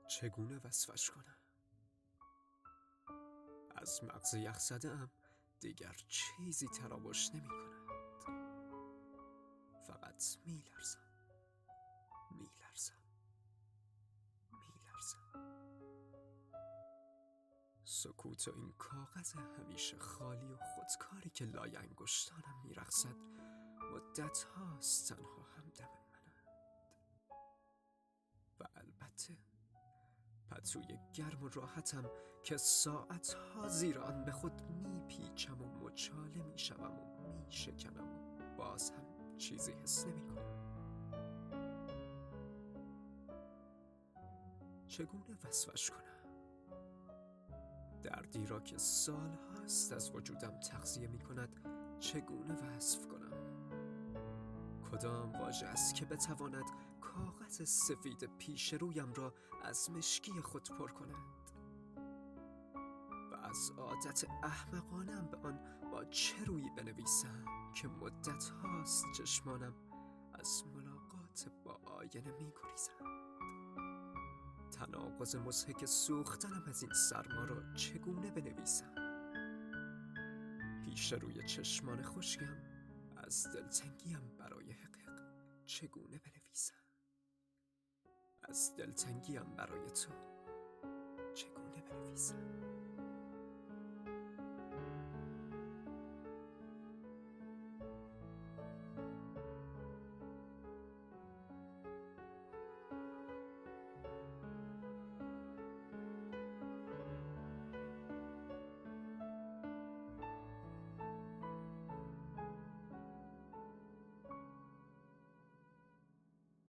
چگونه وصفش کنم؟ از مغز یخ زده‌ام دیگر چیزی تراوش نمی کند. فقط می لرزم. سکوت و این کاغذ همیشه خالی و خودکاری که لای انگشتانم می رقصد مدت هاست تنها همدم منند. و البته پتوی گرم و راحتم که ساعت ها زیر آن به خود می پیچم و مچاله می شوم و می شکنم و باز هم چیزی حس نمی کنم. چگونه وصفش کنم؟ دردی را که سال هاست از وجودم تغذیه می کند چگونه وصف کنم؟ کدام واژه است که بتواند کاغذ سفید پیش رویم را از مشکی خود پر کند؟ و از عادت احمقانم به آن با چه رویی بنویسم که مدت هاست چشمانم از ملاقات با آینه می گریزند؟ تناقض مضحک سوختنم از این سرما را چگونه بنویسم؟ پیش روی چشمان خشکم از دلتنگیم برای حقیق چگونه بنویسم؟ از دلتنگیم برای تو چگونه بنویسم؟